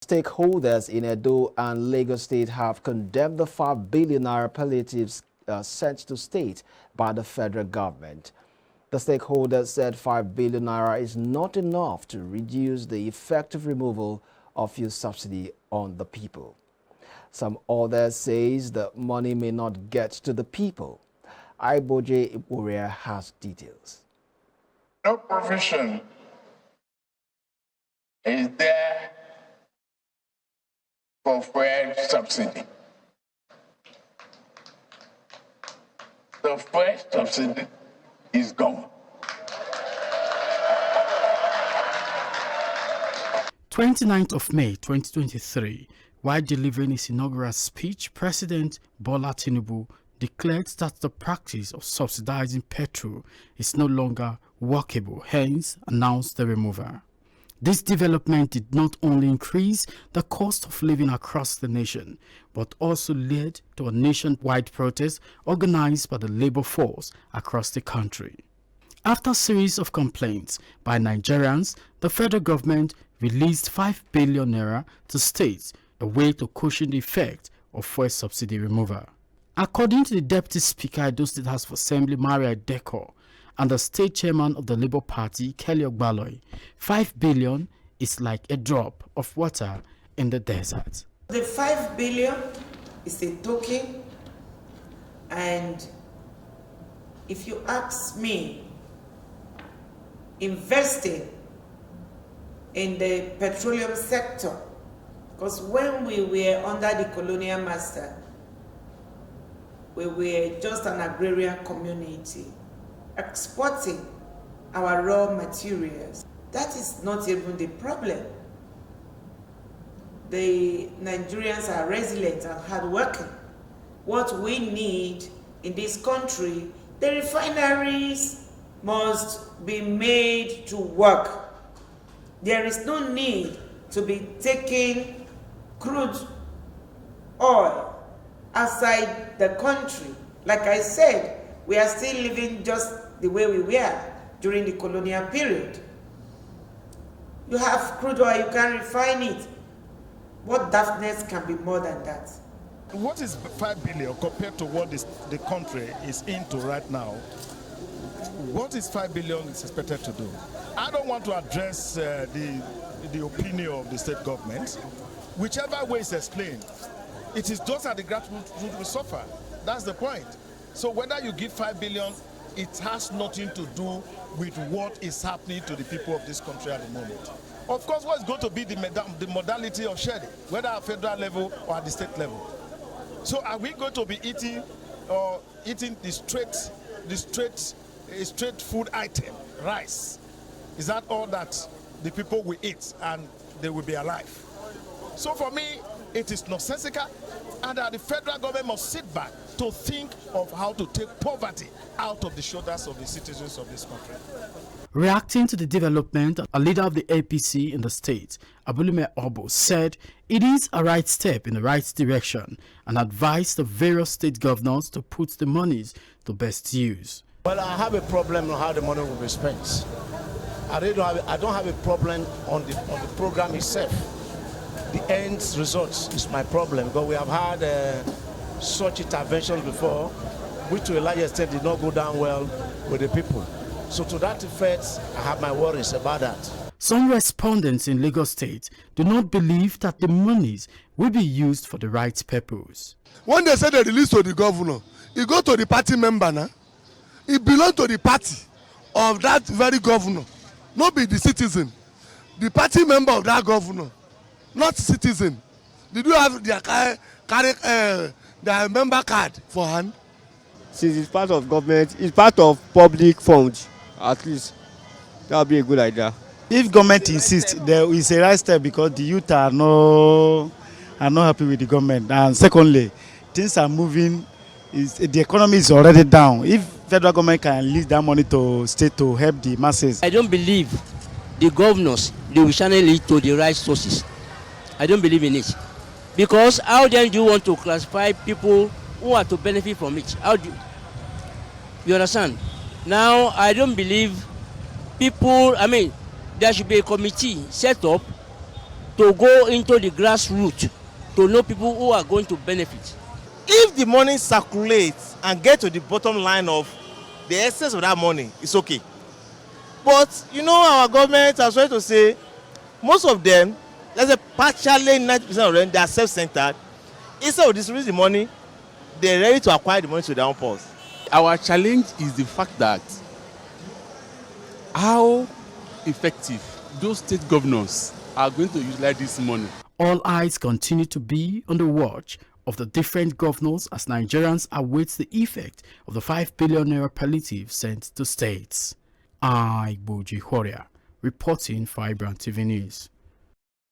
Stakeholders in Edo and Lagos State have condemned the 5 billion naira palliatives sent to state by the federal government. The stakeholders said 5 billion naira is not enough to reduce the effective removal of fuel subsidy on the people. Some others says the money may not get to the people. iBrandTV has details. No provision is there for fuel subsidy. The fuel subsidy is gone. 29th of May 2023, while delivering his inaugural speech, President Bola Tinubu declared that the practice of subsidizing petrol is no longer workable, hence announced the removal. This development did not only increase the cost of living across the nation, but also led to a nationwide protest organized by the labor force across the country. After a series of complaints by Nigerians, the federal government released 5 billion naira to states, a way to cushion the effect of fuel subsidy removal. According to the Deputy Speaker of Edo State House of Assembly, Maria Dekor, and the State Chairman of the Labour Party, Kelly Ogbaloi, 5 billion is like a drop of water in the desert. The 5 billion is a token, and if you ask me, investing in the petroleum sector, because when we were under the colonial master, we were just an agrarian community exporting our raw materials. That is not even the problem. The Nigerians are resilient and hardworking. What we need in this country, the refineries must be made to work. There is no need to be taking crude oil outside the country. Like I said, we are still living just the way we were during the colonial period. You have crude oil, you can refine it. What daftness can be more than that? What is 5 billion compared to what the country is into right now? What is 5 billion is expected to do? I don't want to address the opinion of the state government. Whichever way is explained, it is just at the grassroots we suffer. That's the point. So whether you give 5 billion, it has nothing to do with what is happening to the people of this country at the moment. Of course, what is going to be the modality of sharing, whether at federal level or at the state level. So are we going to be eating the straight food item, rice? Is that all that the people will eat and they will be alive? So for me, it is nonsensical, and that the federal government must sit back to think of how to take poverty out of the shoulders of the citizens of this country. Reacting to the development, a leader of the APC in the state, Abulume Obo, said it is a right step in the right direction and advised the various state governors to put the monies to best use. Well, I have a problem on how the money will be spent. I don't have a problem on the program itself. The end result is my problem, because we have had such interventions before, which to a large extent did not go down well with the people. So to that effect, I have my worries about that. Some respondents in Lagos State do not believe that the monies will be used for the right purpose. When they say they release to the governor, it go to the party member now. It belongs to the party of that very governor, not be the citizen. The party member of that governor, not citizen. Did you have their member card for hand? Since it's part of government, it's part of public funds, at least that would be a good idea. If government insists, there is a right step, because the youth are not happy with the government. And secondly, things are moving. The economy is already down. If federal government can release that money to state to help the masses. I don't believe the governors, they will channel it to the right sources. I don't believe in it. Because how then do you want to classify people who are to benefit from it? How do you understand? Now, I don't believe people, there should be a committee set up to go into the grassroots to know people who are going to benefit. If the money circulates and get to the bottom line of the essence of that money, it's okay. But you know, our government has tried to say most of them, let's say partially 90% of them, they are self-centered. Instead of distributing the money, they're ready to acquire the money to their own purse. Our challenge is the fact that how effective those state governors are going to utilize this money. All eyes continue to be on the watch of the different governors as Nigerians await the effect of the 5 billion naira palliative sent to states. Iboji Horia, reporting for iBrandTV News.